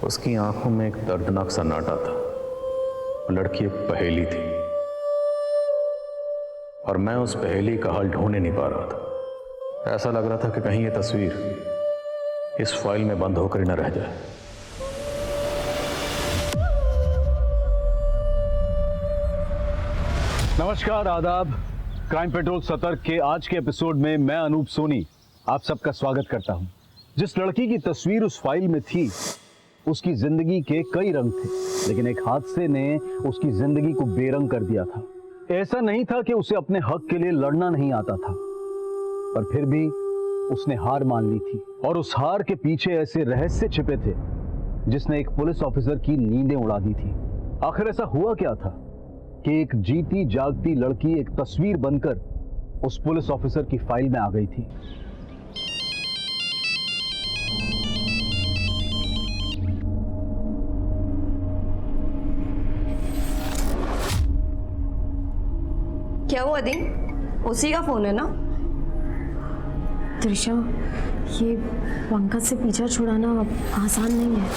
उसकी आंखों में एक दर्दनाक सन्नाटा था। लड़की एक पहेली थी और मैं उस पहेली का हल ढूंढ नहीं पा रहा था। ऐसा लग रहा था कि कहीं ये तस्वीर इस फाइल में बंद होकर ही न रह जाए। नमस्कार, आदाब। क्राइम पेट्रोल सतर्क के आज के एपिसोड में मैं अनूप सोनी आप सबका स्वागत करता हूं। जिस लड़की की तस्वीर उस फाइल में थी, उसकी जिंदगी के कई रंग थे, लेकिन एक हादसे ने उसकी जिंदगी को बेरंग कर दिया था। ऐसा नहीं था कि उसे अपने हक के लिए लड़ना नहीं आता था, पर फिर भी उसने हार मान ली थी। और उस हार के पीछे ऐसे रहस्य छिपे थे जिसने एक पुलिस ऑफिसर की नींदें उड़ा दी थी। आखिर ऐसा हुआ क्या था कि एक जीती जागती लड़की एक तस्वीर बनकर उस पुलिस ऑफिसर की फाइल में आ गई थी। क्या हुआ दी? उसी का फोन है ना? त्रिशा, ये पंकज से पीछा छुड़ाना आसान नहीं है।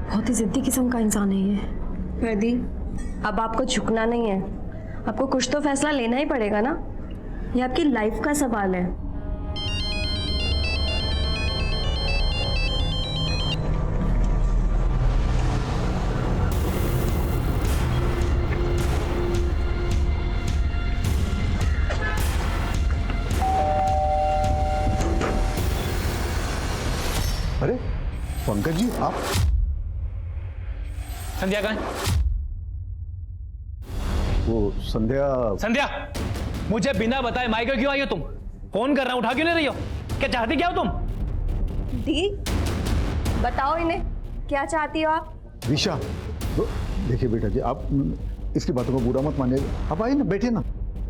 बहुत ही जिद्दी किस्म का इंसान है ये। पर दी, अब आपको झुकना नहीं है। आपको कुछ तो फैसला लेना ही पड़ेगा ना। ये आपकी लाइफ का सवाल है। अरे पंकज जी, आप? संध्या कहाँ है? वो संध्या मुझे बिना बताए माइक क्यों आई हो तुम? फोन कर रहा हूं, उठा क्यों नहीं रही हो? क्या चाहती क्या हो तुम? दी, बताओ इन्हें, क्या चाहती हो आप? ऋषा, देखिए बेटा जी, आप इसकी बातों को बुरा मत मानिए। आप आइए ना, बैठिए ना।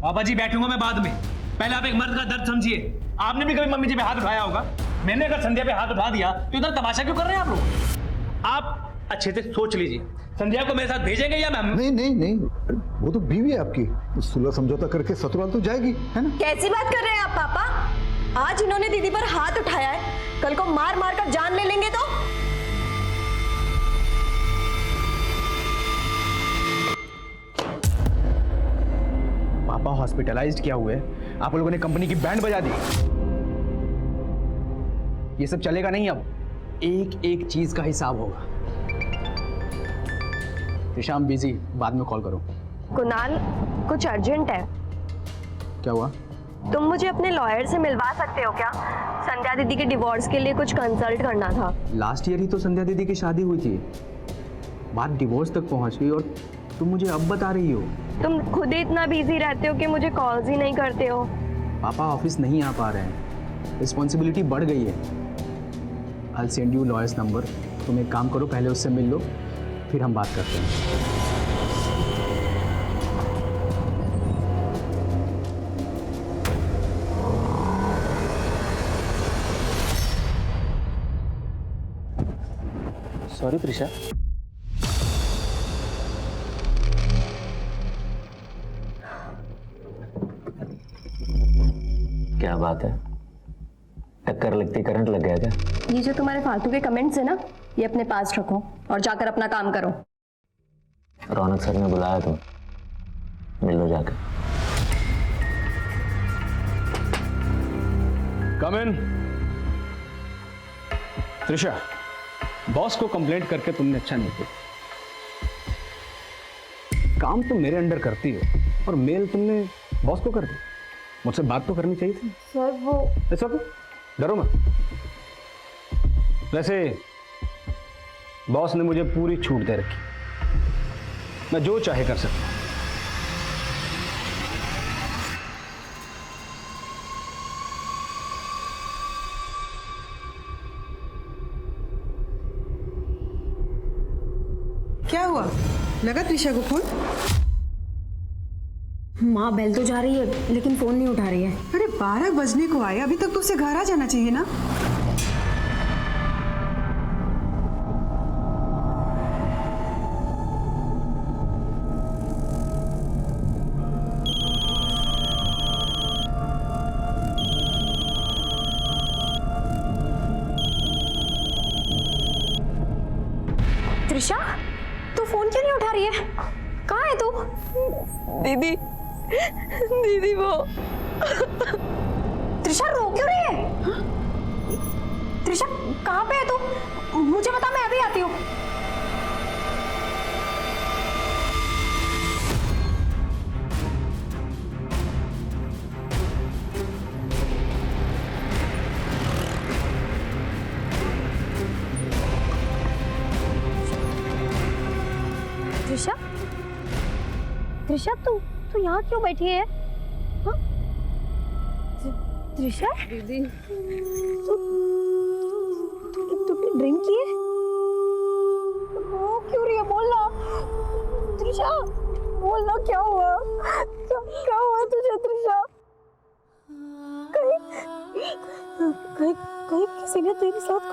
पापा जी बैठूंगा मैं बाद में। पहले आप एक मर्द का दर्द समझिए। आपने भी कभी मम्मी जी पे हाथ उठाया होगा। मैंने अगर संध्या पे हाथ उठा दिया तो इधर तमाशा क्यों कर रहे हैं आप लोग? आप अच्छे से सोच लीजिए, संध्या को मेरे साथ भेजेंगे या मैं? नहीं, वो तो बीवी है आपकी। सुलह समझौता करके ससुराल तो जाएगी, है ना? कैसी बात कर रहे हैं आप पापा? आज इन्होंने दीदी पर हाथ उठाया है, कल को मार मार कर जान ले लेंगे तो? पापा हॉस्पिटलाइज्ड क्या हुए? आप लोगों ने कंपनी की बैंड बजा दी। ये सब चलेगा नहीं। अब एक एक चीज का हिसाब होगा। शाम बिजी, बाद में कॉल करो। कुणाल, कुछ अर्जेंट है। क्या हुआ? तुम मुझे अपने लॉयर से मिलवा सकते हो क्या? संध्या दीदी के डिवोर्स के लिए कुछ कंसल्ट करना था। लास्ट ईयर ही तो संध्या दीदी की शादी हुई थी, बात डिवोर्स तक पहुंच गई और तुम मुझे अब बता रही हो? तुम खुद ही इतना बिजी रहते हो कि मुझे कॉल्स ही नहीं करते हो। पापा ऑफिस नहीं आ पा रहे हैं, रिस्पॉन्सिबिलिटी बढ़ गई है। I send you lawyers number. तुम एक काम करो, पहले उससे मिल लो, फिर हम बात करते हैं। सॉरी प्रिशा। क्या बात है? टक्कर लगती करंट लग गया क्या? ये जो तुम्हारे फालतू के कमेंट्स है ना, ये अपने पास रखो और जाकर अपना काम करो। रौनक सर ने बुलाया, तुम मिल लो जाकर। कम इन। त्रिशा, बॉस को कंप्लेंट करके तुमने अच्छा नहीं किया। काम तुम मेरे अंडर करती हो और मेल तुमने बॉस को कर दी। मुझसे बात तो करनी चाहिए थी। सर वो ऐसा तो डरो मत। वैसे बॉस ने मुझे पूरी छूट दे रखी, मैं जो चाहे कर सकता हूं। क्या हुआ? लगा त्रिशा को फोन? माँ बेल तो जा रही है लेकिन फोन नहीं उठा रही है। अरे 12 बजने को आए, अभी तक तो उसे घर आ जाना चाहिए ना। दीदी, दीदी वो। त्रिशा रो क्यों रही है? हाँ? त्रिशा कहाँ पे है तू? मुझे बता, मैं अभी आती हूँ। त्रिशा, त्रिशा तू यहाँ क्यों बैठी है? हाँ? त्रिशा दीदी, तूने ड्रिंक की है? रो क्यों रही है? बोलना त्रिशा, बोलना क्या हुआ? क्या हुआ तुझे त्रिशा? कहीं कहीं किसी ने तेरे साथ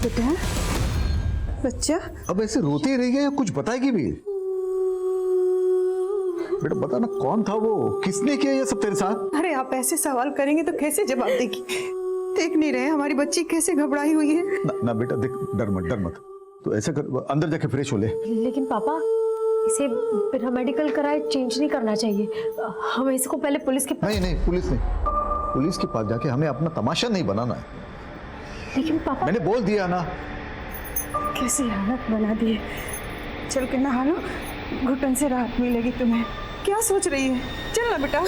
बेटा, बच्चा अब ऐसे रोती ही रह गया या कुछ बताएगी भी? बेटा बता ना, कौन था वो, किसने किया ये सब तेरे साथ? अरे आप ऐसे सवाल करेंगे तो कैसे जवाब देगी? देख नहीं रहे हमारी बच्ची कैसे घबराई हुई है? ना बेटा देख, डर मत। तो ऐसा कर, अंदर जाके फ्रेश हो ले। लेकिन पापा, इसे बिना मेडिकल कराए चेंज नहीं करना चाहिए। हमें इसको पहले पुलिस के नहीं, पुलिस के पास जाके हमें अपना तमाशा नहीं बनाना है। लेकिन पापा, मैंने बोल दिया ना। कैसी हालत बना दी है। चल के नहा लो, घुटन से राहत मिलेगी तुम्हें। क्या सोच रही है? चल ना बेटा।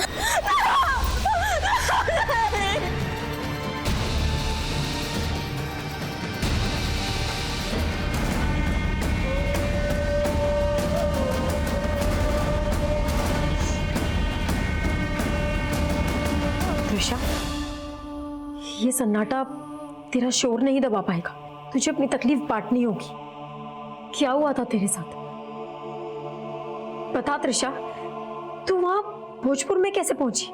त्रिशा, ये सन्नाटा तेरा शोर नहीं दबा पाएगा। तुझे अपनी तकलीफ बांटनी होगी। क्या हुआ था तेरे साथ? बता त्रिशा, तू वहां भोजपुर में कैसे पहुंची?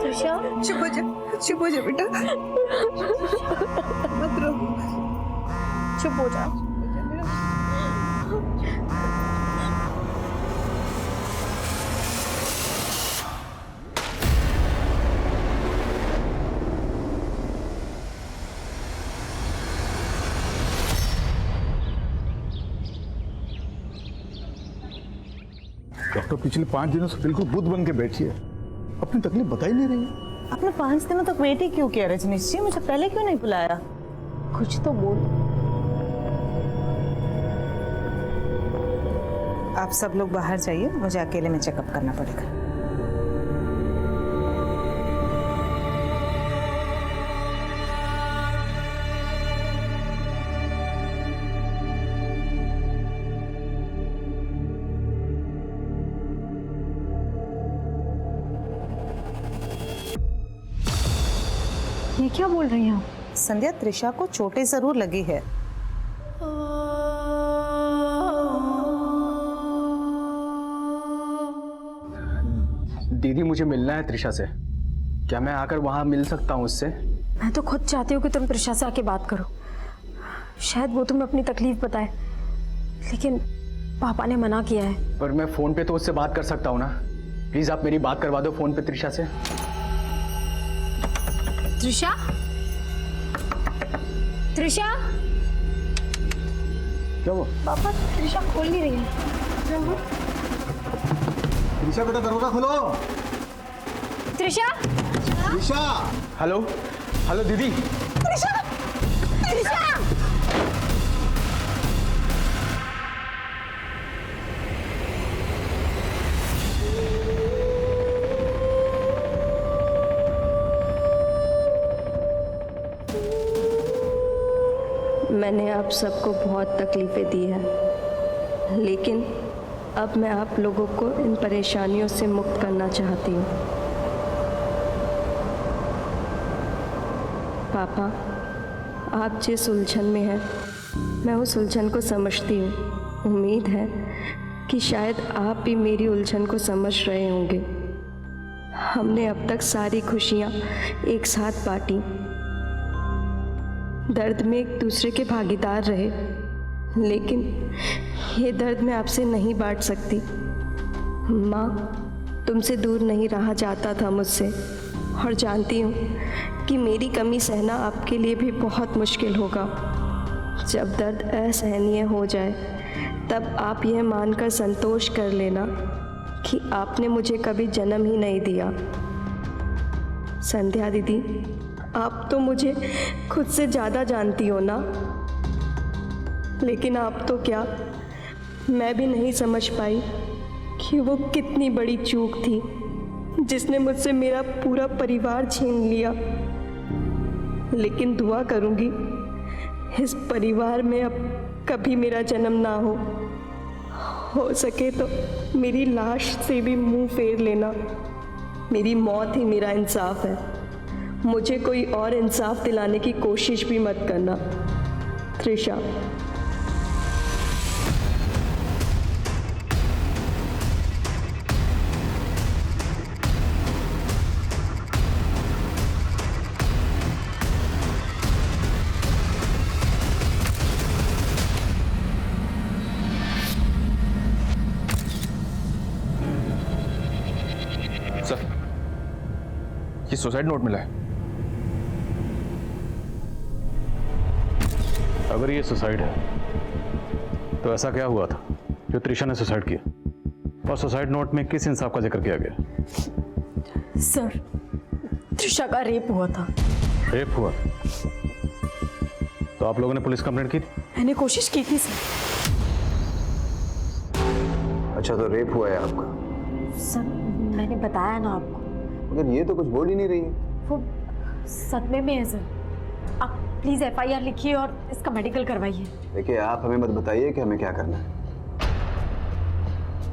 त्रिशा, चुप हो जा बेटा, मत रो। चुप हो जा। डॉक्टर पिछले 5 दिनों से बिल्कुल बुद्ध बन के बैठी है, अपनी तकलीफ बता ही नहीं रही है। आपने 5 दिनों तक वेट ही क्यों किया रजनीश जी? मुझे पहले क्यों नहीं बुलाया? कुछ तो बोल। आप सब लोग बाहर जाइए, मुझे अकेले में चेकअप करना पड़ेगा। ये क्या बोल रही हैं आप? संध्या, त्रिशा को चोटें जरूर लगी है। दीदी, मुझे मिलना है त्रिशा से। क्या मैं आकर वहां मिल सकता हूँ उससे? मैं तो खुद चाहती हूँ कि तुम त्रिशा से आके बात करो। शायद वो तुम्हें अपनी तकलीफ बताए, लेकिन पापा ने मना किया है। पर मैं फोन पे तो उससे बात कर सकता हूँ ना। प्लीज आप मेरी बात करवा दो फोन पे त्रिशा से। त्रिशा, त्रिशा, क्या वो? पापा, त्रिशा खोल नहीं रही है। त्रिशा बेटा, दरवाजा खोलो। त्रिशा, त्रिशा, हेलो हेलो दीदी। त्रिशा, त्रिशा। मैंने आप सबको बहुत तकलीफ़ें दी हैं, लेकिन अब मैं आप लोगों को इन परेशानियों से मुक्त करना चाहती हूँ। पापा, आप जिस उलझन में हैं मैं उस उलझन को समझती हूँ। उम्मीद है कि शायद आप भी मेरी उलझन को समझ रहे होंगे। हमने अब तक सारी खुशियाँ एक साथ बांटी, दर्द में एक दूसरे के भागीदार रहे, लेकिन ये दर्द मैं आपसे नहीं बांट सकती। माँ, तुमसे दूर नहीं रहा जाता था मुझसे, और जानती हूँ कि मेरी कमी सहना आपके लिए भी बहुत मुश्किल होगा। जब दर्द असहनीय हो जाए तब आप यह मानकर संतोष कर लेना कि आपने मुझे कभी जन्म ही नहीं दिया। संध्या दीदी, आप तो मुझे खुद से ज़्यादा जानती हो ना, लेकिन आप तो क्या, मैं भी नहीं समझ पाई कि वो कितनी बड़ी चूक थी जिसने मुझसे मेरा पूरा परिवार छीन लिया। लेकिन दुआ करूंगी इस परिवार में अब कभी मेरा जन्म ना हो सके तो मेरी लाश से भी मुंह फेर लेना। मेरी मौत ही मेरा इंसाफ है, मुझे कोई और इंसाफ दिलाने की कोशिश भी मत करना। त्रिशा। सर, ये सुसाइड नोट मिला है। अगर ये सुसाइड है तो ऐसा क्या हुआ था जो त्रिशा ने सुसाइड किया, और सुसाइड नोट में किस इंसाफ का जिक्र किया गया? सर, त्रिशा का रेप हुआ था। रेप हुआ? तो आप लोगों ने पुलिस कंप्लेंट की थी? मैंने कोशिश की थी सर। अच्छा, तो रेप हुआ है आपका? सर, मैंने बताया ना आपको। मगर ये तो कुछ बोल ही नहीं रही है। वो सदमे में है सर। आप प्लीज FIR लिखिए और इसका मेडिकल करवाइए। देखिए, आप हमें मत बताइए कि हमें क्या करना है।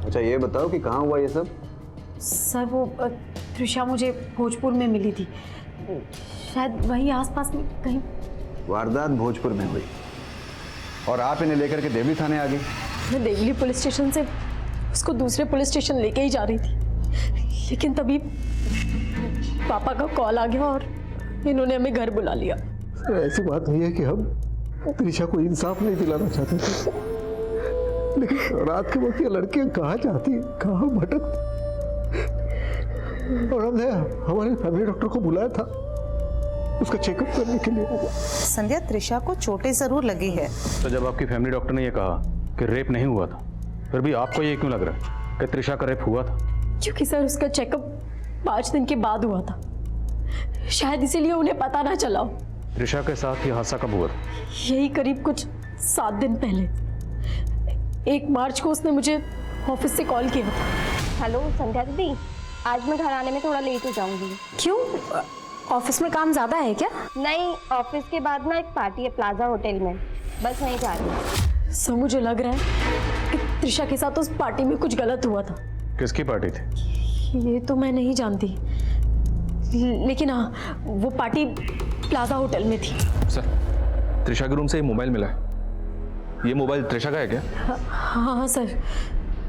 अच्छा, ये बताओ कि कहाँ हुआ ये सब? सर, वो त्रिशा मुझे भोजपुर में मिली थी, शायद वहीं आसपास में कहीं। वारदात भोजपुर में हुई और आप इन्हें लेकर के देवली थाने आ गई? मैं देवली पुलिस स्टेशन से उसको दूसरे पुलिस स्टेशन लेके ही जा रही थी, लेकिन तभी पापा का कॉल आ गया और इन्होंने हमें घर बुला लिया। ऐसी बात नहीं है कि हम त्रिशा को इंसाफ नहीं दिलाना चाहते थे, लेकिन रात के वक्त ये लड़कियां कहाँ जाती, कहाँ भटकती, और हमने हमारे फैमिली डॉक्टर को बुलाया था उसका चेकअप करने के लिए। संध्या, त्रिशा को चोटें जरूर लगी है। तो जब आपकी फैमिली डॉक्टर ने यह कहा कि रेप नहीं हुआ था, फिर भी आपको ये क्यों लग रहा है कि त्रिशा का रेप हुआ था? क्योंकि सर उसका चेकअप 5 दिन के बाद हुआ था, शायद इसीलिए उन्हें पता ना चला। त्रिशा के साथ ये हादसा कब हुआ था? यही करीब कुछ 7 दिन पहले। 1 मार्च को उसने मुझे ऑफिस से कॉल किया था। हेलो संध्या दीदी, आज मैं घर आने में थोड़ा लेट हो जाऊंगी। क्यों, ऑफिस में काम ज्यादा है क्या? नहीं, ऑफिस के बाद ना एक पार्टी है प्लाजा होटल में, बस नहीं जा रही। सर, मुझे लग रहा है कि त्रिशा के साथ उस पार्टी में कुछ गलत हुआ था। किसकी पार्टी थी? ये तो मैं नहीं जानती, लेकिन हाँ, वो पार्टी प्लाजा होटल में थी। सर, त्रिशा के रूम से ये मोबाइल मिला है। ये मोबाइल त्रिशा का है क्या? हाँ सर।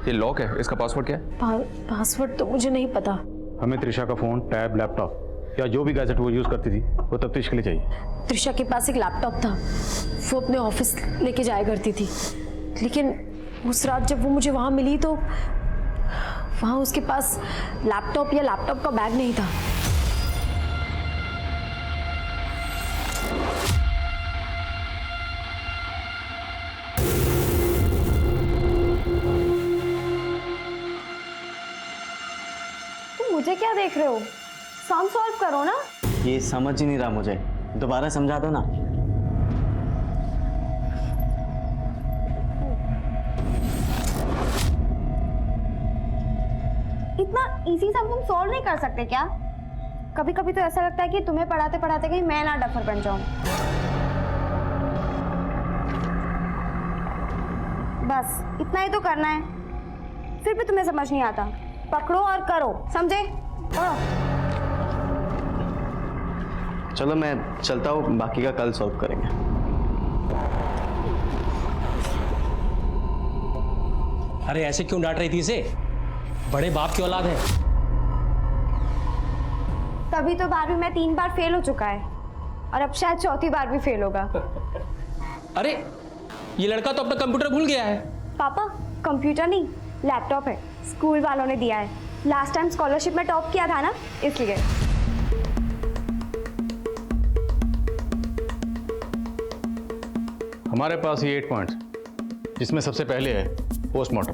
ये लॉक है, इसका पासवर्ड क्या है? पासवर्ड तो मुझे नहीं पता। हमें त्रिशा का फोन, टैब, लैपटॉप या जो भी गैजेट वो यूज करती थी वो तफ्तीश के लिए चाहिए। त्रिशा के पास एक लैपटॉप था, वो अपने ऑफिस लेके जाया करती थी, लेकिन उस रात जब वो मुझे वहाँ मिली तो वहाँ उसके पास लैपटॉप या लैपटॉप का बैग नहीं था। तुम मुझे क्या देख रहे हो? सम सॉल्व करो ना। ये समझ ही नहीं रहा मुझे, दोबारा समझा दो ना। इतना इजी सम तुम सॉल्व नहीं कर सकते क्या? कभी कभी तो ऐसा लगता है कि तुम्हें पढ़ाते पढ़ाते कहीं मैं ना डफर बन जाऊं। बस इतना ही तो करना है, फिर भी तुम्हें समझ नहीं आता। पकड़ो और करो, समझे? पढ़ो। चलो मैं चलता हूँ, बाकी का कल सॉल्व करेंगे। अरे ऐसे क्यों डांट रही थी इसे? बड़े बाप की औलाद है। तभी तो 12वीं में 3 बार फेल हो चुका है और अब शायद 4थी बार भी फेल होगा। अरे ये लड़का तो अपना कंप्यूटर भूल गया है। पापा कंप्यूटर नहीं, लैपटॉप है, स्कूल वालों ने दिया है। लास्ट टाइम स्कॉलरशिप में टॉप किया था ना, इसलिए। हमारे पास ये 8 पॉइंट्स, जिसमें सबसे पहले है पोस्टमार्टम।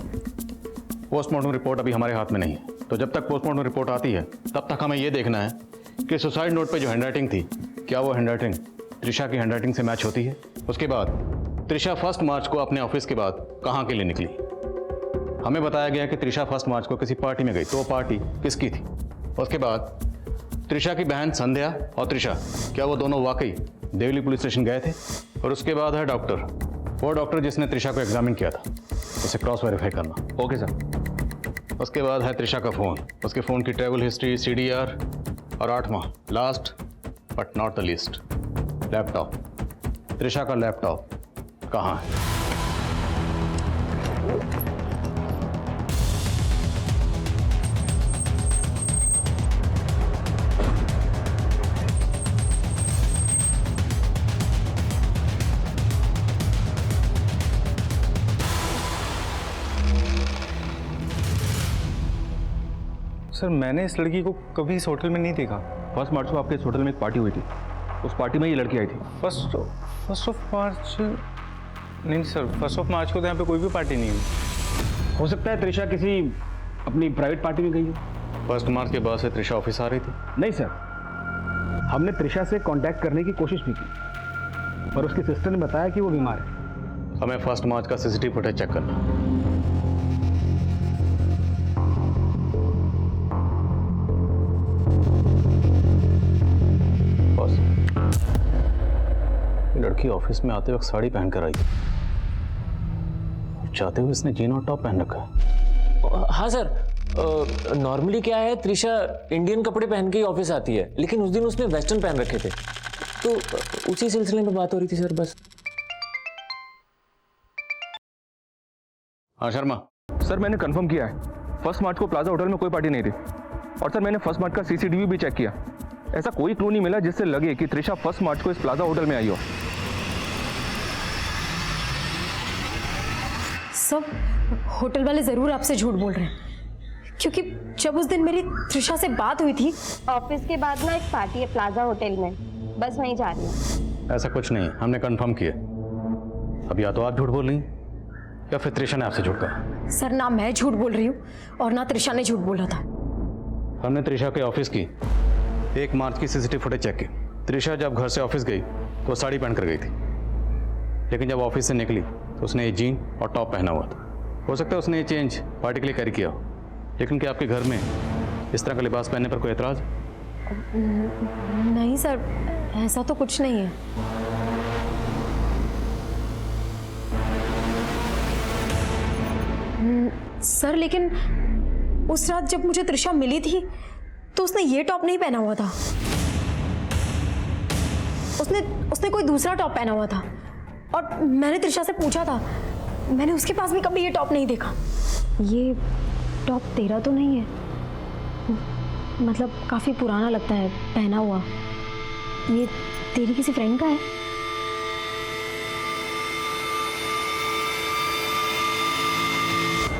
पोस्टमार्टम रिपोर्ट अभी हमारे हाथ में नहीं है, तो जब तक पोस्टमार्टम रिपोर्ट आती है तब तक हमें ये देखना है कि सुसाइड नोट पे जो हैंडराइटिंग थी, क्या वो हैंडराइटिंग त्रिशा की हैंडराइटिंग से मैच होती है। उसके बाद त्रिशा 1 मार्च को अपने ऑफिस के बाद कहाँ के लिए निकली। हमें बताया गया कि त्रिशा 1 मार्च को किसी पार्टी में गई, तो वो पार्टी किसकी थी। उसके बाद त्रिशा की बहन संध्या और त्रिशा, क्या वो दोनों वाकई देवली पुलिस स्टेशन गए थे। और उसके बाद है डॉक्टर, वो डॉक्टर जिसने त्रिशा को एग्जामिन किया था, उसे क्रॉस वेरीफाई करना। Okay sir. उसके बाद है त्रिशा का फ़ोन, उसके फ़ोन की ट्रैवल हिस्ट्री, CDR, और 8वां last but not the least, laptop. Trisha का लैपटॉप कहाँ है? सर मैंने इस लड़की को कभी इस होटल में नहीं देखा। 1 मार्च को आपके इस होटल में एक पार्टी हुई थी, उस पार्टी में ये लड़की आई थी। फर्स्ट ऑफ मार्च नहीं सर, 1 मार्च को तो यहाँ पे कोई भी पार्टी नहीं हुई। हो सकता है त्रिशा किसी अपनी प्राइवेट पार्टी में गई हो। 1 मार्च के बाद से त्रिशा ऑफिस आ रही थी? नहीं सर, हमने त्रिशा से कांटेक्ट करने की कोशिश भी की, पर उसके सिस्टर ने बताया कि वो बीमार है। हमें 1 मार्च का CCTV फुटेज चेक करना। लड़की ऑफिस में आते वक्त साड़ी पहनकर आई, चाहते हुए इसने जीन और टॉप पहन रखा है। हाँ सर, नॉर्मली क्या है, त्रिशा इंडियन कपड़े पहन के ही ऑफिस आती है, लेकिन उस दिन उसने वेस्टर्न पहन रखे थे, तो उसी सिलसिले में बात हो रही थी सर, बस। हाँ शर्मा। सर मैंने कंफर्म किया है, 1 मार्च को प्लाजा होटल में कोई पार्टी नहीं थी। और सर मैंने 1 मार्च का CCTV भी चेक किया, ऐसा कोई क्लू नहीं मिला जिससे लगे कि त्रिशा 1 मार्च को इस प्लाजा होटल में आई हो। सब होटल वाले जरूर आपसे झूठ बोल रहे हैं, क्योंकि जब उस दिन मेरी त्रिशा से बात हुई थी। ऑफिस के बाद ना एक पार्टी है प्लाजा होटल में, बस वहीं जा रही हूँ। ऐसा कुछ नहीं, हमने कंफर्म किया। अब या तो आप झूठ बोल रही या फिर त्रिशा ने आपसे झूठ कहा। सर ना मैं झूठ बोल रही हूँ और ना त्रिशा ने झूठ बोला था। हमने त्रिशा के ऑफिस की 1 मार्च की CCTV फुटेज चेक की। त्रिशा जब घर से ऑफिस गई तो साड़ी पहन कर गई थी, लेकिन जब ऑफिस से निकली तो उसने ये जीन और टॉप पहना हुआ था। हो सकता है उसने ये चेंज पार्टी के लिए कैरी किया हो, लेकिन क्या आपके घर में इस तरह का लिबास पहनने पर कोई एतराज? नहीं सर, ऐसा तो कुछ नहीं है। सर लेकिन उस रात जब मुझे त्रिशा मिली थी तो उसने ये टॉप नहीं पहना हुआ था, उसने कोई दूसरा टॉप पहना हुआ था। और मैंने त्रिशा से पूछा था, मैंने उसके पास भी कभी ये टॉप नहीं देखा। ये टॉप तेरा तो नहीं है? मतलब काफ़ी पुराना लगता है पहना हुआ। ये तेरी किसी फ्रेंड का है?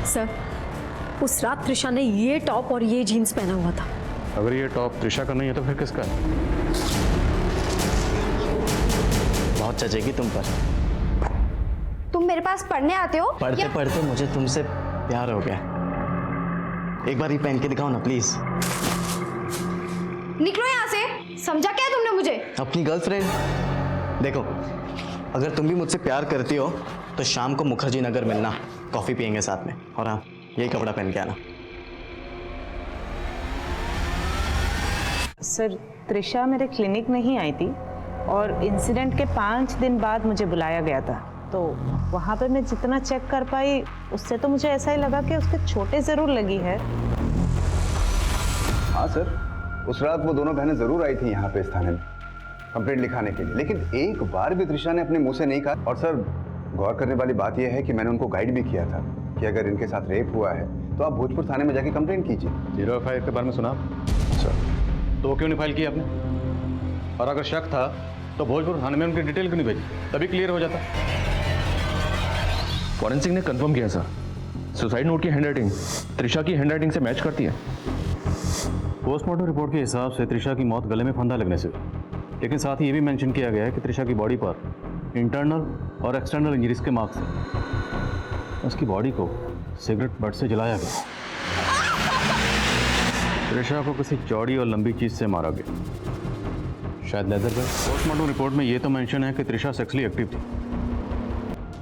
सर उस रात त्रिशा ने ये टॉप और ये जीन्स पहना हुआ था। अगर ये टॉप त्रिशा का नहीं है तो फिर किसका है? बहुत चचेगी तुम पर। तुम मेरे पास पढ़ने आते हो? पढ़ते पढ़ते मुझे तुमसे प्यार हो गया। एक बार ही पहन के दिखाओ ना प्लीज। निकलो यहाँ से, समझा क्या तुमने मुझे? अपनी गर्लफ्रेंड। देखो, अगर तुम भी मुझसे प्यार करती हो तो शाम को मुखर्जी नगर मिलना, कॉफी पियेंगे साथ में। और हाँ, यही कपड़ा पहन के आना। सर त्रिशा मेरे क्लिनिक में ही आई थी और इंसिडेंट के 5 दिन बाद मुझे बुलाया गया था, तो वहाँ पे मैं जितना चेक कर पाई उससे तो मुझे ऐसा ही लगा कि उसके छोटे ज़रूर लगी है। हाँ सर, उस रात वो दोनों बहनें ज़रूर आई थी यहाँ पे इस थाने में, कंप्लेंट लिखाने के लिए, लेकिन एक बार भी त्रिशा ने अपने मुंह से नहीं कहा। और सर, गौर करने वाली बात यह है कि मैंने उनको गाइड भी किया था कि अगर इनके साथ रेप हुआ है तो आप भोजपुर थाने में जाके कंप्लेंट कीजिए। 0F के बारे में सुना सर, तो वो क्यों नहीं फाइल किया आपने? और अगर शक था तो भोजपुर थाने में उनकी डिटेल क्यों नहीं भेजी? तभी क्लियर हो जाता। फॉरेंसिक ने कंफर्म किया सर, सुसाइड नोट की हैंडराइटिंग त्रिशा की हैंडराइटिंग से मैच करती है। पोस्टमार्टम रिपोर्ट के हिसाब से त्रिशा की मौत गले में फंदा लगने से हुई, लेकिन साथ ही ये भी मेंशन किया गया है कि त्रिशा की बॉडी पर इंटरनल और एक्सटर्नल इंजरीज के मार्क्स हैं। उसकी बॉडी को सिगरेट बट से जलाया गया। त्रिशा को किसी चौड़ी और लंबी चीज से मारा गया, शायद लेदर पर। पोस्टमार्टम रिपोर्ट में ये तो मेंशन है कि त्रिशा सेक्सुअली एक्टिव थी।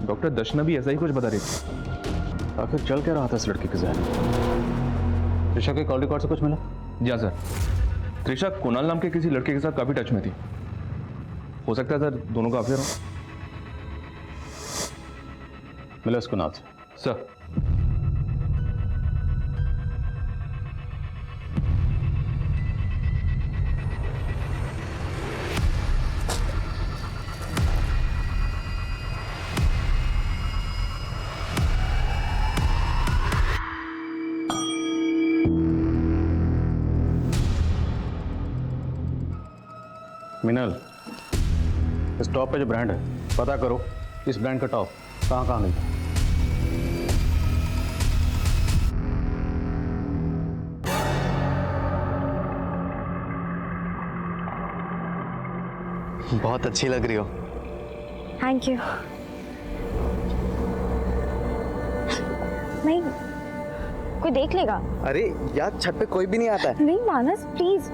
डॉक्टर दर्शना भी ऐसा ही कुछ बता रही थी। आखिर चल क्या रहा था इस लड़की के जहन में? त्रिशा के कॉल रिकॉर्ड से कुछ मिला? जी हाँ सर, त्रिशा कुणाल नाम के किसी लड़के के साथ काफी टच में थी। हो सकता है सर दोनों का अफेयर हो। मिला उसको नाथ सर। मिनल, इस टॉप पे जो ब्रांड है पता करो इस ब्रांड का टॉप कहाँ कहाँ मिलता है। बहुत अच्छी लग रही हो। Thank you. नहीं, कोई देख लेगा। अरे यार, छत पे कोई भी नहीं आता है। नहीं मानस, प्लीज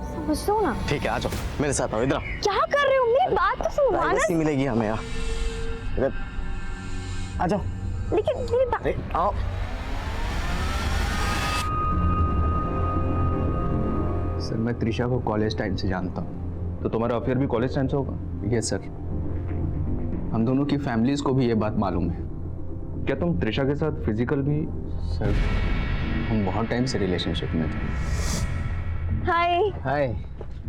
समझो ना। ठीक है, आ जाओ मेरे साथ, आओ इधर आओ। क्या कर रहे हो? मेरी बात तो सुनो मानस। प्राइवेसी मिलेगी हमें यार, इधर आ जाओ। लेकिन मेरी बात। अरे आओ। सर मैं त्रिशा को कॉलेज टाइम से जानता हूँ। तो तुम्हारा अफेयर भी कॉलेज टाइम से होगा? यस सर, हम दोनों की फैमिलीज को भी ये बात मालूम है। क्या तुम त्रिशा के साथ फिजिकल भी? सर हम बहुत टाइम से रिलेशनशिप में थे। Hi hi,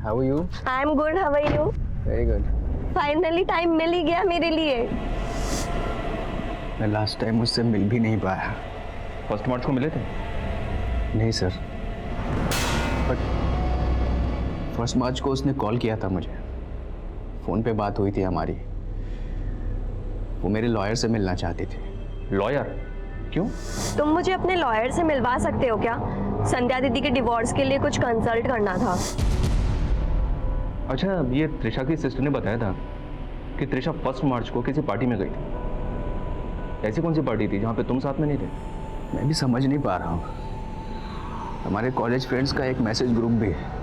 how are you? I am good, how are you? Very good. Finally time मिल ही गया मेरे लिए। मैं लास्ट टाइम उससे मिल भी नहीं पाया। फर्स्ट मार्च को मिले थे? नहीं सर, बट फर्स्ट मार्च को उसने कॉल किया था मुझे, फ़ोन पे बात हुई थी हमारी। वो मेरे लॉयर से मिलना चाहती थी। लॉयर? क्यों? तुम मुझे अपने लॉयर से मिलवा सकते हो क्या? संध्या दीदी के डिवोर्स के लिए कुछ कंसल्ट करना था। अच्छा, ये त्रिशा की सिस्टर ने बताया था कि त्रिशा फर्स्ट मार्च को किसी पार्टी में गई थी। ऐसी कौन सी पार्टी थी जहाँ पे तुम साथ में नहीं थे? मैं भी समझ नहीं पा रहा हूँ। हमारे कॉलेज फ्रेंड्स का एक मैसेज ग्रुप भी है।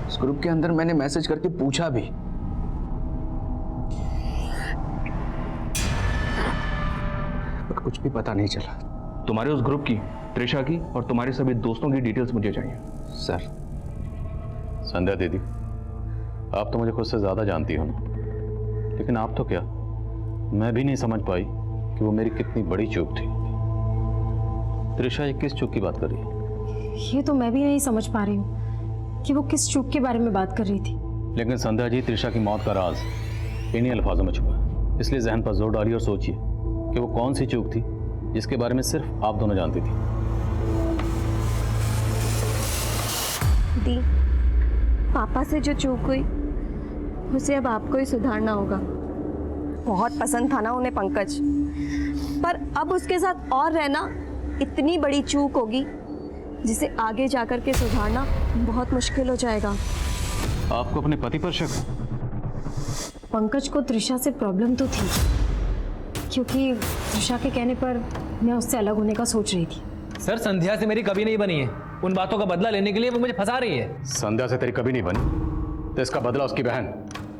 उस ग्रुप के अंदर मैंने मैसेज करके पूछा भी, पर कुछ भी पता नहीं चला। तुम्हारे उस ग्रुप की, त्रिशा की और तुम्हारे सभी दोस्तों की डिटेल्स मुझे चाहिए। सर। संध्या दीदी, आप तो मुझे खुद से ज़्यादा जानती हो ना, लेकिन आप तो क्या, मैं भी नहीं समझ पाई कि वो मेरी कितनी बड़ी चूक थी। त्रिशा ये किस चूक की बात कर रही है? ये तो मैं भी नहीं समझ पा रही हूँ कि वो किस चूक के बारे में बात कर रही थी। लेकिन संध्या जी, त्रिशा की मौत का राज इन्हीं अल्फाजों में छुपा है। इसलिए जहन पर जोर डालिए और सोचिए कि वो कौन सी चूक थी जिसके बारे में सिर्फ आप दोनों जानती थी। दी, पापा से जो चूक हुई उसे अब आपको ही सुधारना होगा। बहुत पसंद था ना उन्हें पंकज, पर अब उसके साथ और रहना इतनी बड़ी चूक होगी जिसे आगे जाकर के सुधारना बहुत मुश्किल हो जाएगा। आपको अपने पति पर शक है? पंकज को त्रिशा से प्रॉब्लम तो थी, क्योंकि त्रिशा के कहने पर मैं उससे अलग होने का सोच रही थी। सर, संध्या से मेरी कभी नहीं बनी है। उन बातों का बदला लेने के लिए वो मुझे फंसा रही है। संध्या से तेरी कभी नहीं बनी, तो इसका बदला उसकी बहन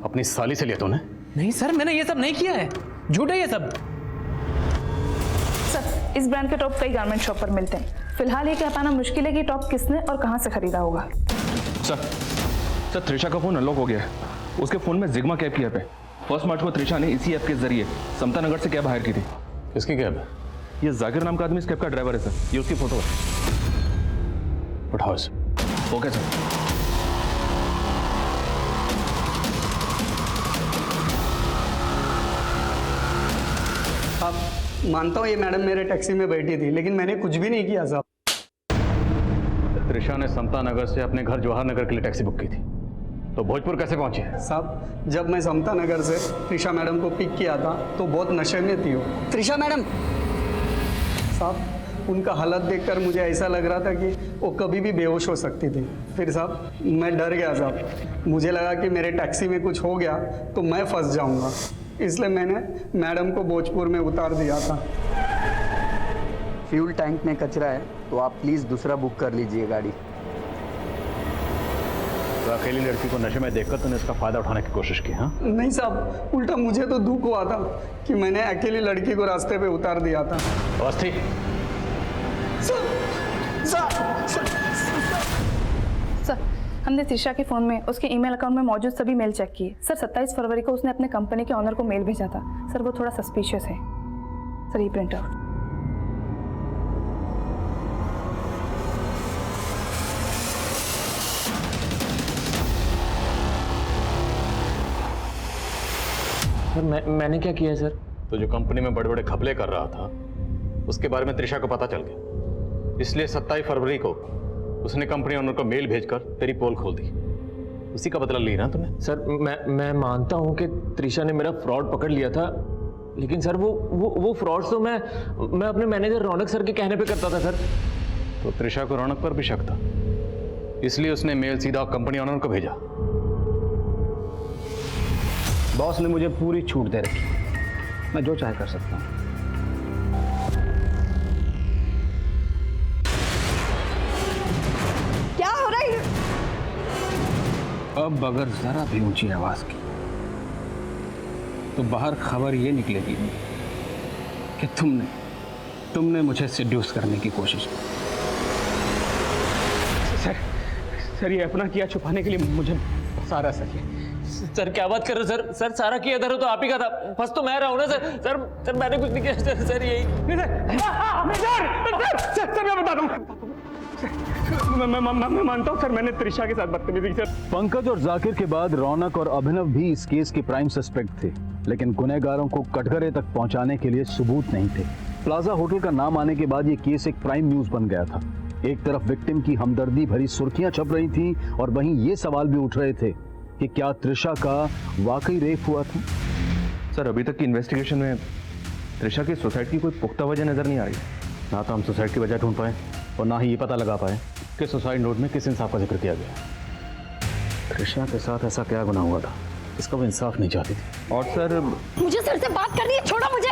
अपनी साली से लिया तूने? नहीं सर, मैंने ये सब नहीं किया है, झूठ है ये सब। सर, इस ब्रांड के टॉप कई गारमेंट शॉप पर मिलते हैं। फिलहाल ये कह पाना मुश्किल है कि टॉप किसने और कहाँ से खरीदा होगा। सर, त्रिशा का फोन अनलॉक हो गया है। उसके फोन में जिग्मा कैब की ऐप है। फर्स्ट मार्च को त्रिशा ने इसी ऐप के जरिए समता नगर से कैब हायर की थी। किसकी कैब है? ये जाकिर नाम का आदमी इस कैब का ड्राइवर है सर। ये उसकी फोटो है। उठाओ इसे। Okay sir. मानता हूँ ये मैडम मेरे टैक्सी में बैठी थी, लेकिन मैंने कुछ भी नहीं किया साहब। त्रिशा ने समता नगर से अपने घर जवाहर नगर के लिए टैक्सी बुक की थी, तो भोजपुर कैसे पहुंची? साहब जब मैं समता नगर से त्रिशा मैडम को पिक किया था तो बहुत नशे में थी वो। त्रिशा मैडम साहब, उनका हालत देखकर मुझे ऐसा लग रहा था कि वो कभी भी बेहोश हो सकती थी। फिर साहब मैं डर गया साहब, मुझे लगा कि मेरे टैक्सी में कुछ हो गया तो मैं फंस जाऊंगा, इसलिए मैंने मैडम को भोजपुर में उतार दिया था। फ्यूल टैंक में कचरा है तो आप प्लीज़ दूसरा बुक कर लीजिए गाड़ी। तो अकेली लड़की को नशे में देखकर तूने इसका फायदा उठाने की कोशिश की? हाँ नहीं साहब, उल्टा मुझे तो दुख हुआ था कि मैंने अकेली लड़की को रास्ते पे उतार दिया था। अवस्थी, सर हमने त्रिशा के फ़ोन में उसके ईमेल अकाउंट में मौजूद सभी मेल चेक किए सर। 27 फरवरी को उसने अपने कंपनी के ऑनर को मेल भेजा था सर, वो थोड़ा सस्पिशियस है सर। ये प्रिंट आउट। सर मैंने क्या किया सर? तो जो कंपनी में बड़े बड़े घपले कर रहा था उसके बारे में त्रिशा को पता चल गया, इसलिए 27 फरवरी को उसने कंपनी ओनर को मेल भेजकर तेरी पोल खोल दी। उसी का बदला ली ना तुमने? सर मैं मानता हूं कि त्रिशा ने मेरा फ्रॉड पकड़ लिया था, लेकिन सर वो फ्रॉड तो मैं अपने मैनेजर रौनक सर के कहने पे करता था सर। तो त्रिशा को रौनक पर भी शक था, इसलिए उसने मेल सीधा कंपनी ओनर को भेजा। बॉस ने मुझे पूरी छूट दे रखी, मैं जो चाहे कर सकता हूँ। क्या हो रहा है? अब अगर जरा भी ऊंची आवाज की तो बाहर खबर ये निकलेगी कि तुमने मुझे सिड्यूस करने की कोशिश की। सर ये अपना किया छुपाने के लिए मुझे सारा सर सर क्या बात कर रहे हो सर? सारा किया धरो तो आप ही का था, फंस तो मैं रहा हूं ना सर मैंने कुछ नहीं किया सर यही। सर मैं बता दूं, मैं मानता हूं सर, मैंने त्रिशा के साथ बदतमीजी की सर। पंकज और जाकिर के बाद रौनक और अभिनव भी इस केस के प्राइम सस्पेक्ट थे, लेकिन गुनहगारों को कटघरे तक पहुंचाने के लिए सबूत नहीं थे। प्लाजा होटल का नाम आने के बाद ये केस एक प्राइम न्यूज बन गया था। एक तरफ विक्टिम की हमदर्दी भरी सुर्खियां छप रही थी और वहीं ये सवाल भी उठ रहे थे कि क्या त्रिशा का वाकई रेप हुआ था? सर अभी तक की इन्वेस्टिगेशन में त्रिशा की सुसाइड की कोई पुख्ता वजह नजर नहीं आ रही। ना तो हम सुसाइड की वजह ढूंढ पाए और ना ही ये पता लगा पाए कि सुसाइड नोट में किस इंसाफ का जिक्र किया गया। त्रिशा के साथ ऐसा क्या गुनाह हुआ था इसका वो इंसाफ नहीं चाहती थी। और सर मुझे सर से बात करनी है, छोड़ो मुझे।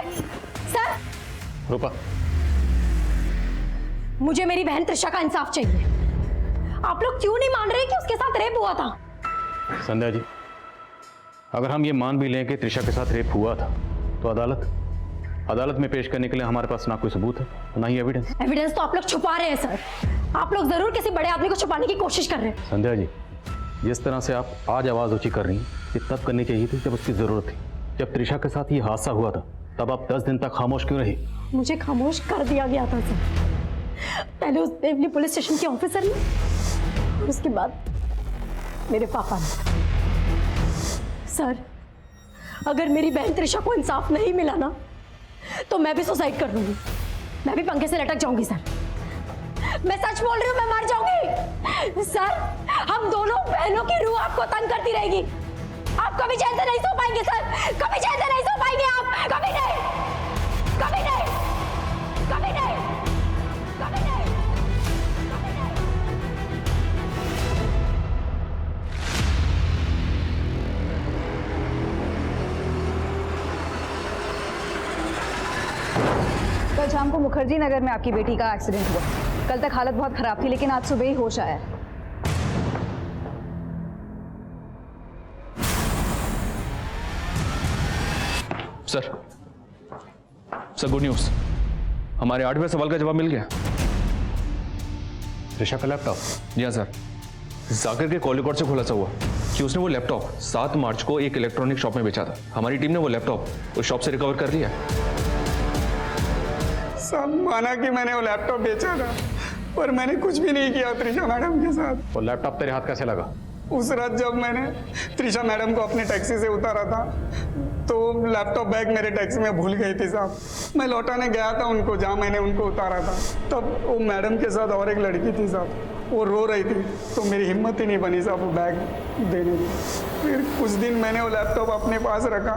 सर रूपा, मुझे मेरी बहन त्रिशा का इंसाफ चाहिए। आप लोग क्यों नहीं मान रहे कि उसके साथ रेप हुआ था? संध्या जी, अगर हम ये मान भी लें कि त्रिशा के साथ रेप हुआ था तो अदालत में पेश करने के लिए हमारे पास ना कोई सबूत है ना ही एविडेंस तो आप लोग छुपा रहे हैं सर। आप लोग जरूर किसी बड़े आदमी को छुपाने की कोशिश कर रहे हैं। संध्या जी, जिस तरह से आप आज आवाज ऊंची कर रही हैं ये तब करनी चाहिए थी जब उसकी जरूरत थी। जब त्रिशा के साथ ये हादसा हुआ था तब आप 10 दिन तक खामोश क्यों रही? मुझे खामोश कर दिया गया था सर, पहले उस देवली पुलिस स्टेशन के ऑफिसर ने और उसके बाद मेरे पापा ने। सर अगर मेरी बहन त्रिशा को इंसाफ नहीं मिला ना तो मैं भी सुसाइड कर लूंगी, मैं भी पंखे से लटक जाऊंगी सर। मैं सच बोल रही हूँ, मैं मर जाऊंगी सर। हम दोनों बहनों की रूह आपको तंग करती रहेगी, आप कभी चैन से नहीं सो पाएंगे सर, कभी चैन से नहीं सो पाएंगे आप, कभी नहीं, कभी नहीं, कभी नहीं, कभी नहीं। कल शाम को मुखर्जी नगर में आपकी बेटी का एक्सीडेंट हुआ। कल तक हालत बहुत खराब थी लेकिन आज सुबह ही होश आया है। सर गुड न्यूज, हमारे 8वें सवाल का जवाब मिल गया। त्रिशा का लैपटॉप? जी हाँ सर, जाकिर के कॉल रिकॉर्ड से खुलासा हुआ कि उसने वो लैपटॉप 7 मार्च को एक इलेक्ट्रॉनिक शॉप में बेचा था। हमारी टीम ने वो लैपटॉप उस शॉप से रिकवर कर लिया। सब माना कि मैंने वो लैपटॉप बेचा था, पर मैंने कुछ भी नहीं किया त्रिशा मैडम के साथ। वो लैपटॉप तेरे हाथ कैसे लगा? उस रात जब मैंने त्रिशा मैडम को अपने टैक्सी से उतारा था तो लैपटॉप बैग मेरे टैक्सी में भूल गई थी साहब। मैं लौटाने गया था उनको जहाँ मैंने उनको उतारा था, तब वो मैडम के साथ और एक लड़की थी साहब, वो रो रही थी, तो मेरी हिम्मत ही नहीं बनी साहब वो बैग देने की। फिर कुछ दिन मैंने वो लैपटॉप अपने पास रखा,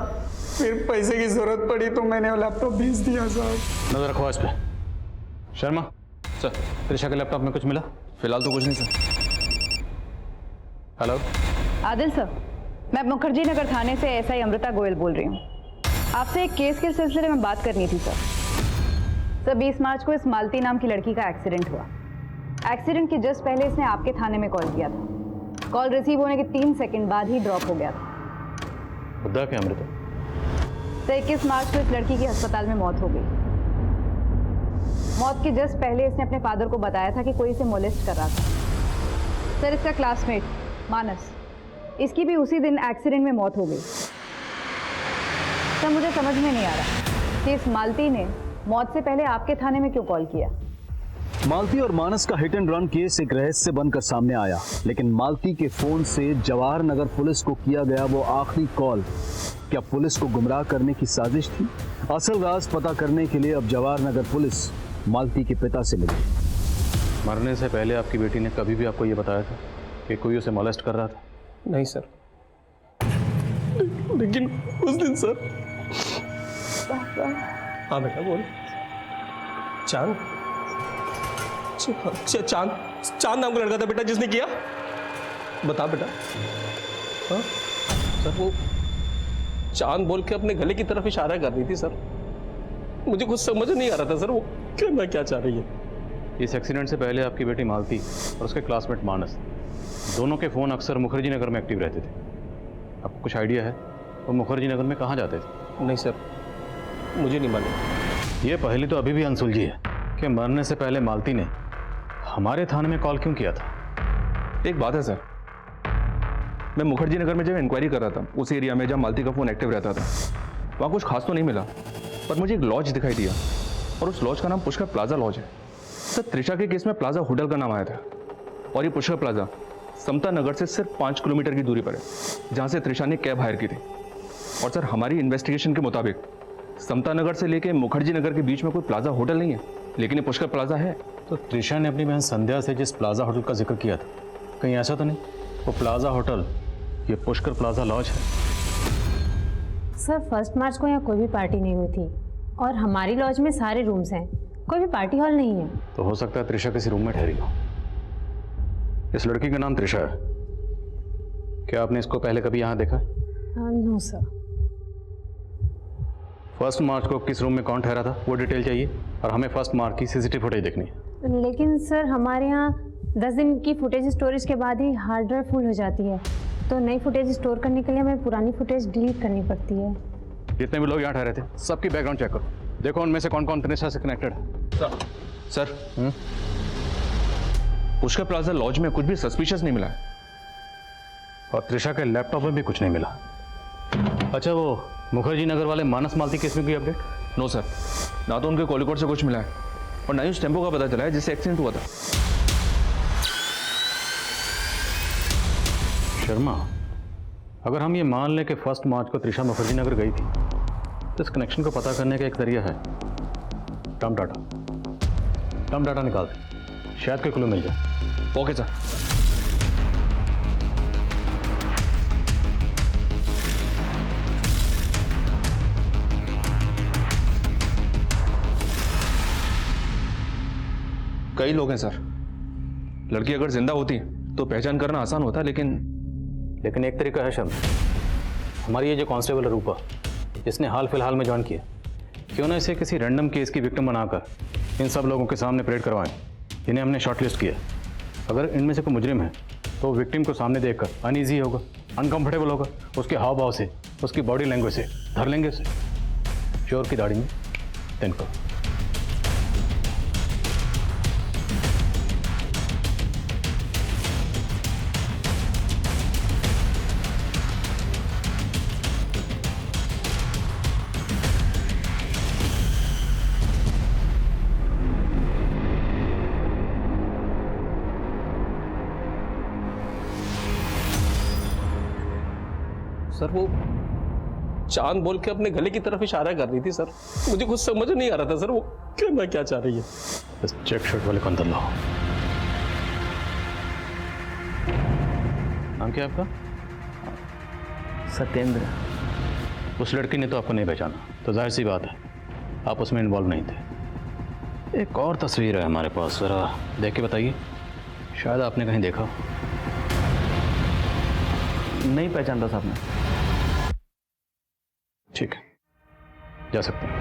फिर पैसे की ज़रूरत पड़ी तो मैंने वो लैपटॉप भेज दिया साहब। नजर रखो इस पे। शर्मा सर, त्रिशा के लैपटॉप में कुछ मिला? फिलहाल तो कुछ नहीं सर। हेलो आदिल सर, मैं मुखर्जी नगर थाने से एसआई अमृता गोयल बोल रही हूँ। आपसे एक केस के सिलसिले में बात करनी थी सर। 20 मार्च को इस मालती नाम की लड़की का एक्सीडेंट हुआ। एक्सीडेंट के जस्ट पहले इसने आपके थाने में कॉल किया था। कॉल रिसीव होने के 3 सेकंड बाद ही ड्रॉप हो गया था। मुद्दा क्या अमृता? सर 21 मार्च को इस लड़की की अस्पताल में मौत हो गई। मौत के जस्ट पहले इसने अपने फादर को बताया था कि कोई इसे मोलेस्ट कर रहा था। सर इसका क्लासमेट मानस, इसकी भी उसी दिन एक्सीडेंट में मौत हो गई। सर मुझे समझ में नहीं आ रहा कि इस मालती ने मौत से पहले आपके थाने में क्यों कॉल किया। मालती और मानस का हिट एंड रन केस एक रहस्य बनकर सामने आया, लेकिन मालती के फोन से जवाहर नगर पुलिस को किया गया वो आखिरी कॉल क्या पुलिस को गुमराह करने की साजिश थी? असल राज पता करने के लिए अब जवाहर नगर पुलिस मालती के पिता से मिली। मरने से पहले आपकी बेटी ने कभी भी आपको ये बताया था कि कोई उसे मोलेस्ट कर रहा था? नहीं सर, लेकिन उस दिन सर। हाँ बेटा बोल। चांद चांद नाम का लड़का था बेटा जिसने किया? बता बेटा। हाँ सर, वो चांद बोल के अपने गले की तरफ इशारा कर रही थी सर। मुझे कुछ समझ नहीं आ रहा था सर वो करना क्या चाह रही है। इस एक्सीडेंट से पहले आपकी बेटी मालती और उसके क्लासमेट मानस दोनों के फ़ोन अक्सर मुखर्जी नगर में एक्टिव रहते थे। आपको कुछ आइडिया है वो मुखर्जी नगर में कहाँ जाते थे? नहीं सर, मुझे नहीं मालूम। ये पहली तो अभी भी अनसुलझी है कि मरने से पहले मालती ने हमारे थाने में कॉल क्यों किया था? एक बात है सर, मैं मुखर्जी नगर में जब इंक्वायरी कर रहा था उस एरिया में जहाँ मालती का फ़ोन एक्टिव रहता था, वहाँ कुछ खास तो नहीं मिला, पर मुझे एक लॉज दिखाई दिया और उस लॉज का नाम पुष्कर प्लाजा लॉज है। सर त्रिशा के केस में प्लाजा होटल का नाम आया था और ये पुष्कर प्लाजा समता नगर से सिर्फ 5 किलोमीटर की दूरी पर है, जहाँ से त्रिशा ने कैब हायर की थी। और सर हमारी इन्वेस्टिगेशन के मुताबिक समता नगर से लेके मुखर्जी नगर के बीच में कोई प्लाजा होटल नहीं है, लेकिन ये पुष्कर प्लाजा है। तो त्रिशा ने अपनी बहन संध्या से जिस प्लाजा होटल का जिक्र किया था, कहीं ऐसा तो नहीं वो प्लाजा होटल ये पुष्कर प्लाजा लॉज है? सर 1 मार्च को यहाँ कोई भी पार्टी नहीं हुई थी और हमारी लॉज में सारे रूम्स हैं, कोई भी पार्टी हॉल नहीं है। तो हो सकता है त्रिशा किसी रूम में ठहरी हो। इस लड़की का नाम त्रिशा है, क्या आपने इसको पहले कभी यहाँ देखा? No sir. 1 मार्च को किस रूम में कौन ठहरा था वो डिटेल चाहिए और हमें 1 मार्च की सीसीटीवी फुटेज देखनी है। लेकिन सर हमारे यहाँ 10 दिन की फुटेज स्टोरेज के बाद ही हार्ड ड्राइव फुल हो जाती है, तो नई फुटेज स्टोर करने के लिए हमें पुरानी फुटेज डिलीट करनी पड़ती है। जितने भी लोग यहाँ ठहरे थे सबकी बैकग्राउंड चेक करो, देखो उनमें से कौन कौन त्रिशा से कनेक्टेड है। सर पुष्कर प्लाजा लॉज में कुछ भी सस्पिशियस नहीं मिला है और त्रिशा के लैपटॉप में भी कुछ नहीं मिला। अच्छा वो मुखर्जी नगर वाले मानस मालती केस में कोई अपडेट? नो सर, ना तो उनके कॉलिकोड से कुछ मिला है और ना ही उस टेम्पो का पता चला है जिससे एक्सीडेंट हुआ था। शर्मा, अगर हम ये मान लें कि 1 मार्च को त्रिशा मुखर्जी नगर गई थी तो इस कनेक्शन को पता करने का एक तरीका है टर्म डाटा निकाल दें, शायद कोई क्लू मिल जाए। Okay sir. कई लोग हैं सर, लड़की अगर जिंदा होती तो पहचान करना आसान होता, लेकिन एक तरीका है शर्म, हमारी ये जो कांस्टेबल रूपा जिसने हाल फिलहाल में ज्वाइन किया, क्यों ना इसे किसी रैंडम केस की विक्टिम बनाकर इन सब लोगों के सामने परेड करवाएं जिन्हें हमने शॉर्टलिस्ट किया। अगर इनमें से कोई मुजरिम है तो विक्टिम को सामने देखकर अनईजी होगा, अनकंफर्टेबल होगा, उसके हाव भाव से, उसकी बॉडी लैंग्वेज से धर लेंगे उसे चोर की दाढ़ी में तिनको। सर वो चांद बोल के अपने गले की तरफ इशारा कर रही थी सर। मुझे कुछ समझ नहीं आ रहा था सर वो करना क्या चाह रही है। बस चेक शर्ट वाले को अंदर लाओ। नाम क्या है आपका? सत्येंद्र। उस लड़की ने तो आपको नहीं पहचाना, तो जाहिर सी बात है आप उसमें इन्वॉल्व नहीं थे। एक और तस्वीर है हमारे पास, ज़रा देख के बताइए। शायद आपने कहीं देखा। नहीं पहचानता साहब मैं। ठीक है, जा सकते हैं।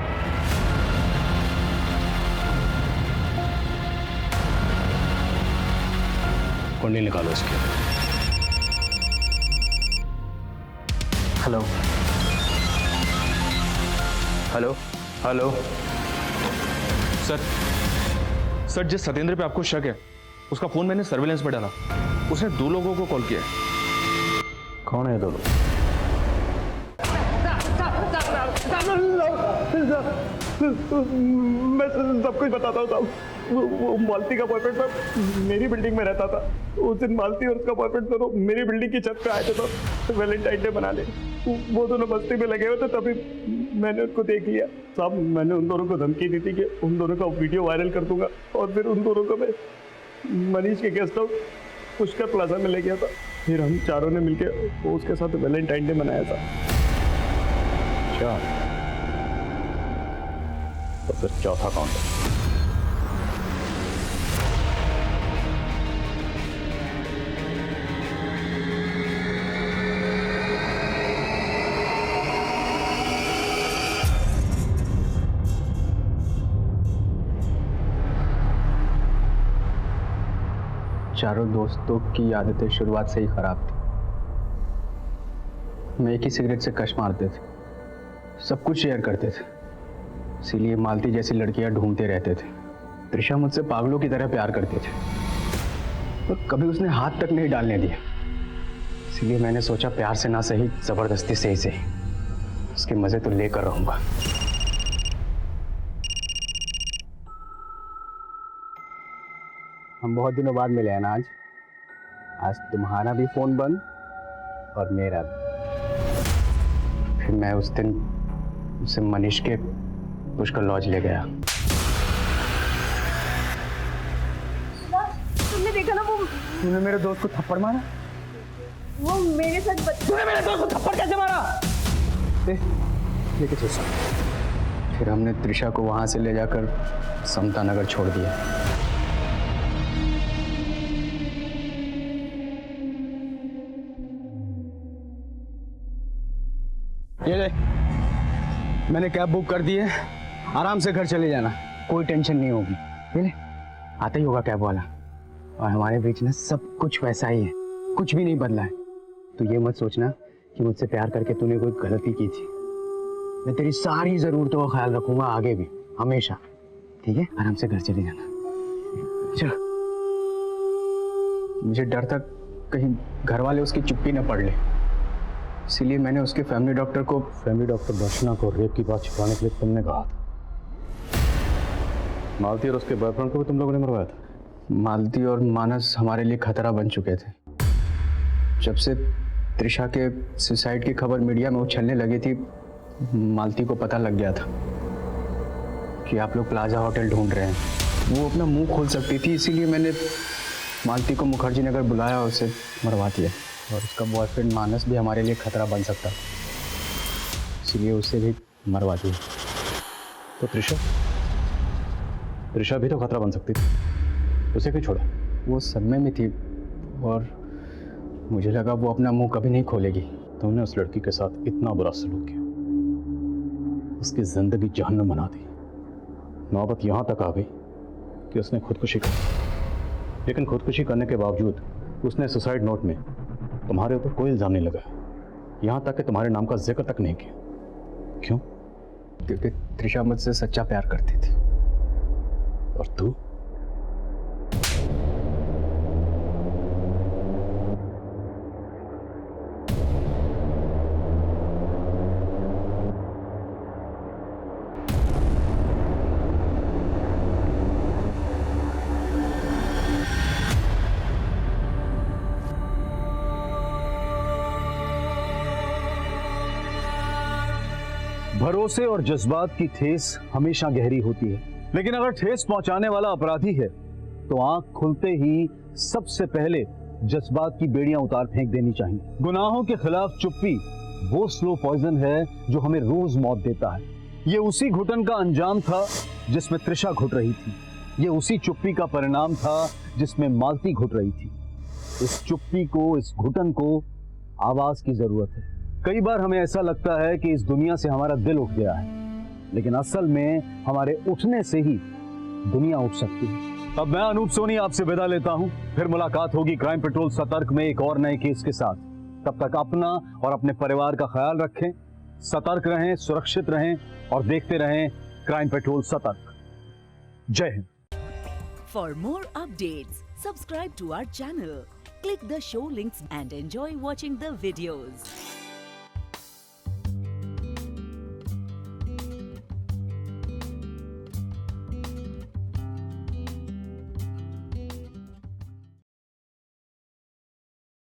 कुंडली निकालो इसकी। हेलो हेलो हेलो सर जिस सत्येंद्र पे आपको शक है उसका फोन मैंने सर्विलेंस पे डाला। उसने 2 लोगों को कॉल किया है। कौन है 2 लोग? मैं सब कुछ बताता हूँ साहब। वो मालती का बॉयफ्रेंड था, मेरी बिल्डिंग में रहता था। उस दिन मालती और उसका बॉयफ्रेंड दोनों मेरी बिल्डिंग की छत पे आए थे तो वैलेंटाइन डे मनाने। वो दोनों मस्ती में लगे हुए थे, तभी मैंने उनको देख लिया साहब। मैंने उन दोनों को धमकी दी थी कि उन दोनों का वीडियो वायरल कर दूंगा, और फिर उन दोनों को मैं मनीष के गेस्ट हाउस पुष्कर प्लाजा में ले गया था। फिर हम चारों ने मिलकर उसके साथ वैलेंटाइन डे मनाया था। अच्छा, तो फिर चौथा कौन है? चारों दोस्तों की आदतें शुरुआत से ही खराब थी। मैं एक ही सिगरेट से कश मारते थे, सब कुछ शेयर करते थे, इसीलिए मालती जैसी लड़कियां ढूंढते रहते थे। त्रिशा मुझसे पागलों की तरह प्यार करते थे, पर कभी उसने हाथ तक नहीं डालने दिया। इसीलिए मैंने सोचा प्यार से ना सही, जबरदस्ती से ही सही, उसके मजे तो लेकर रहूंगा। हम बहुत दिनों बाद मिले हैं ना आज तुम्हारा भी फोन बंद और मेरा भी। फिर मैं उस दिन उसे मनीष के पुष्कर लॉज ले गया। तुमने देखा ना, वो तूने मेरे दोस्त को थप्पड़ मारा? वो मेरे साथ तूने मेरे दोस्त को थप्पड़ कैसे मारा? लेके चल। फिर हमने त्रिशा को वहां से ले जाकर समता नगर छोड़ दिया। ये ले, मैंने कैब बुक कर दी है, आराम से घर चले जाना, कोई टेंशन नहीं होगी। ये ले, आता ही होगा कैब वाला। और हमारे बीच में सब कुछ वैसा ही है, कुछ भी नहीं बदला है। तो ये मत सोचना कि मुझसे प्यार करके तूने कोई गलती की थी। मैं तेरी सारी जरूरतों का ख्याल रखूंगा आगे भी, हमेशा। ठीक है, आराम से घर चले जाना। चलो। मुझे डर था कहीं घर वाले उसकी चुप्पी न पढ़ ले, इसीलिए मैंने उसके फैमिली डॉक्टर दर्शना को रेप की बात छुपाने के लिए तुमने कहा था। मालती और उसके बॉयफ्रेंड को भी तुम लोगों ने मरवाया था? मालती और मानस हमारे लिए खतरा बन चुके थे। जब से त्रिशा के सुसाइड की खबर मीडिया में उछलने लगी थी, मालती को पता लग गया था कि आप लोग प्लाजा होटल ढूंढ रहे हैं। वो अपना मुंह खोल सकती थी, इसीलिए मैंने मालती को मुखर्जी नगर बुलाया और उसे मरवा दिया। और उसका बॉयफ्रेंड मानस भी हमारे लिए खतरा बन सकता था, इसलिए उसे भी मरवा दिया। तो त्रिशा भी तो खतरा बन सकती थी, उसे क्यों छोड़ा? वो सदमे में थी और मुझे लगा वो अपना मुंह कभी नहीं खोलेगी। तुमने उस लड़की के साथ इतना बुरा सलूक किया, उसकी जिंदगी जहन्नम बना दी। नौबत यहाँ तक आ गई कि उसने खुदकुशी कर दी। लेकिन खुदकुशी करने के बावजूद उसने सुसाइड नोट में तुम्हारे ऊपर कोई इल्जाम नहीं लगाया, यहाँ तक कि तुम्हारे नाम का जिक्र तक नहीं किया। क्यों? क्योंकि त्रिशा मुझसे सच्चा प्यार करती थी। और तू? भरोसे और जज्बात की ठेस हमेशा गहरी होती है, लेकिन अगर ठेस पहुंचाने वाला अपराधी है तो आंख खुलते ही सबसे पहले जज्बात की बेड़ियां उतार फेंक देनी चाहिए। गुनाहों के खिलाफ चुप्पी वो स्लो पॉइजन है जो हमें रोज मौत देता है। ये उसी घुटन का अंजाम था जिसमें त्रिशा घुट रही थी। ये उसी चुप्पी का परिणाम था जिसमें मालती घुट रही थी। इस चुप्पी को, इस घुटन को आवाज की जरूरत है। कई बार हमें ऐसा लगता है कि इस दुनिया से हमारा दिल उठ गया है, लेकिन असल में हमारे उठने से ही दुनिया उठ सकती है। अब मैं अनूप सोनी आपसे विदा लेता हूं। फिर मुलाकात होगी क्राइम पेट्रोल सतर्क में एक और नए केस के साथ। तब तक अपना और अपने परिवार का ख्याल रखें, सतर्क रहें, सुरक्षित रहें और देखते रहें क्राइम पेट्रोल सतर्क। जय Hind. For more updates, subscribe to our channel, click the show links and enjoy watching the videos.